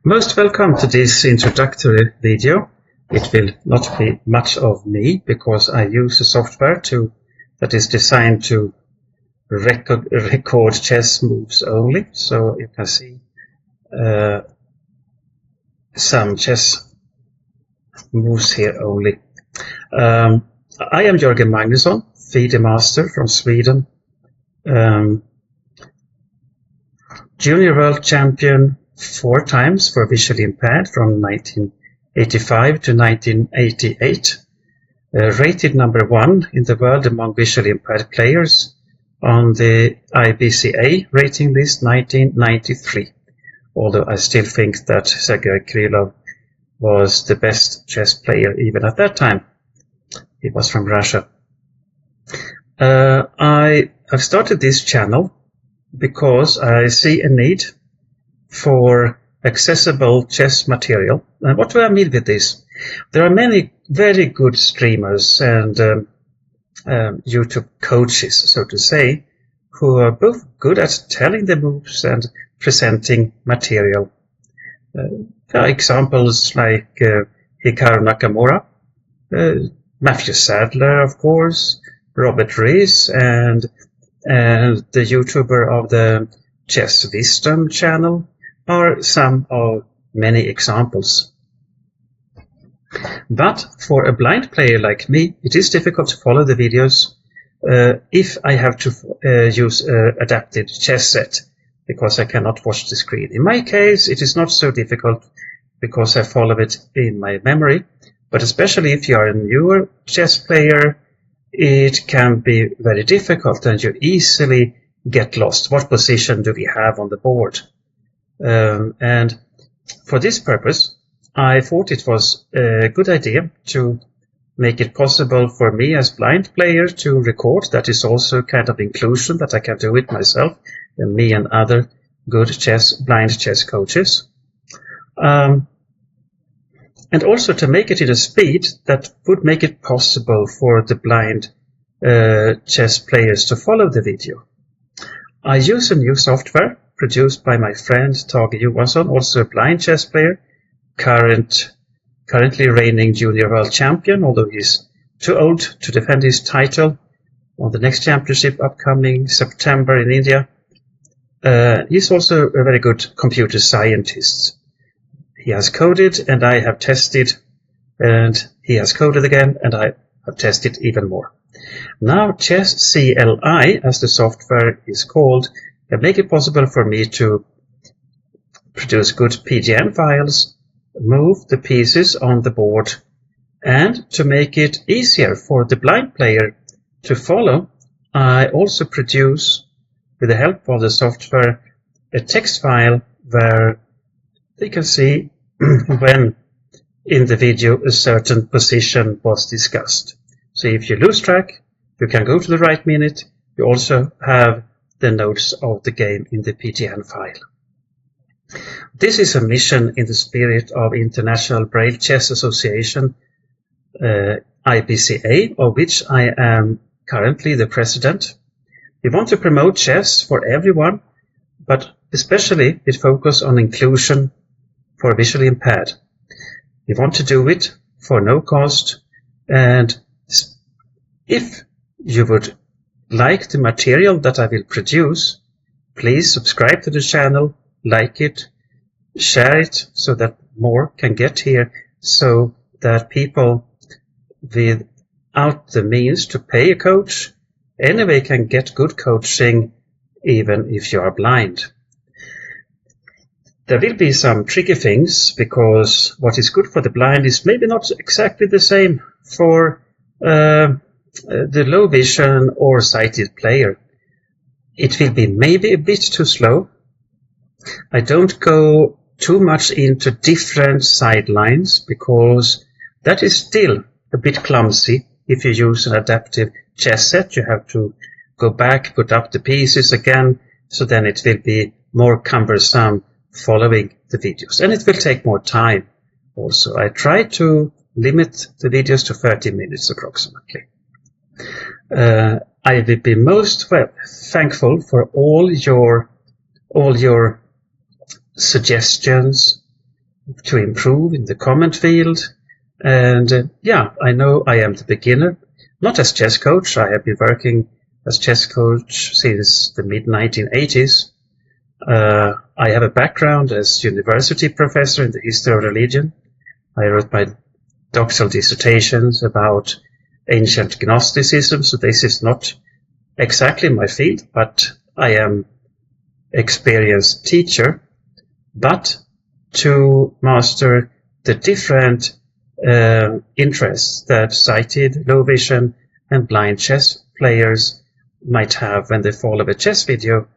Most welcome to this introductory video. It will not be much of me because I use a software that is designed to record chess moves only. So you can see some chess moves here only. I am Jörgen Magnusson, FIDE Master from Sweden. Junior World Champion 4 times for visually impaired from 1985 to 1988. Rated number 1 in the world among visually impaired players on the IBCA rating list 1993. Although I still think that Sergei Krylov was the best chess player even at that time. He was from Russia. I have started this channel because I see a need for accessible chess material. And what do I mean with this? There are many very good streamers and YouTube coaches, so to say, who are both good at telling the moves and presenting material. There are examples like Hikaru Nakamura, Matthew Sadler, of course, Robert Rees, and the YouTuber of the Chess Wisdom channel are some of many examples. But for a blind player like me, it is difficult to follow the videos if I have to use an adapted chess set, because I cannot watch the screen. In my case, it is not so difficult because I follow it in my memory, but especially if you are a newer chess player, it can be very difficult and you easily get lost. What position do we have on the board? And for this purpose, I thought it was a good idea to make it possible for me as blind player to record. That is also kind of inclusion, that I can do it myself, and me and other good blind chess coaches. And also to make it in a speed that would make it possible for the blind chess players to follow the video. I use a new software produced by my friend Tage Johansson, also a blind chess player, currently reigning junior world champion, although he's too old to defend his title on the next championship upcoming September in India. He's also a very good computer scientist. He has coded and I have tested, and he has coded again and I have tested even more. Now Chess CLI, as the software is called, can make it possible for me to produce good PGM files, move the pieces on the board, and to make it easier for the blind player to follow, I also produce, with the help of the software, a text file where they can see when in the video a certain position was discussed. So if you lose track, you can go to the right minute. You also have the notes of the game in the PGM file. This is a mission in the spirit of International Braille Chess Association, IBCA, of which I am currently the president. We want to promote chess for everyone, but especially with focus on inclusion for visually impaired. We want to do it for no cost, and if you would like the material that I will produce, please subscribe to the channel, like it, share it so that more can get here, so that people without the means to pay a coach anyway can get good coaching even if you are blind. There will be some tricky things, because what is good for the blind is maybe not exactly the same for the low vision or sighted player. It will be maybe a bit too slow. I don't go too much into different sidelines, because that is still a bit clumsy. If you use an adaptive chess set, you have to go back, put up the pieces again, so then it will be more cumbersome following the videos, and it will take more time also. I try to limit the videos to 30 minutes approximately. I will be most thankful for all your suggestions, to improve in the comment field. And I know I am the beginner, not as chess coach. I have been working as chess coach since the mid-1980s. I have a background as university professor in the history of religion. I wrote my doctoral dissertations about ancient Gnosticism, so this is not exactly my field, but I am experienced teacher. But to master the different interests that sighted, low vision, and blind chess players might have when they follow a chess video,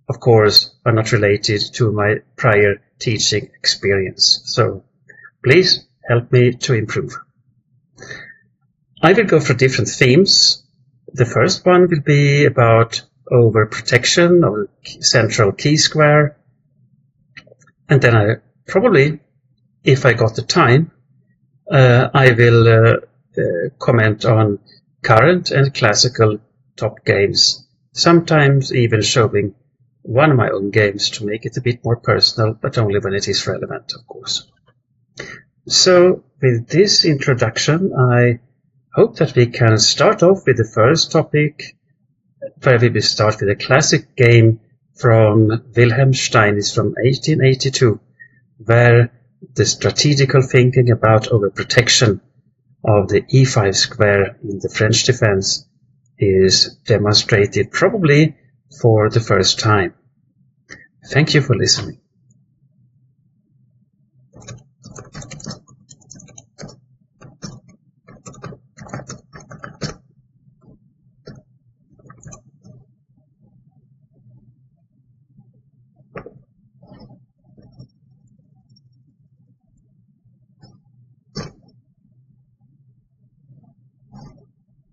of course, are not related to my prior teaching experience. So please help me to improve. I will go for different themes. The first one will be about overprotection or central key square. And then I probably, if I got the time, I will comment on current and classical top games, sometimes even showing one of my own games to make it a bit more personal, but only when it is relevant, of course. So with this introduction, I hope that we can start off with the first topic, where we will start with a classic game from Wilhelm Steinitz from 1882, where the strategical thinking about overprotection of the e5 square in the French defense is demonstrated probably for the first time. Thank you for listening.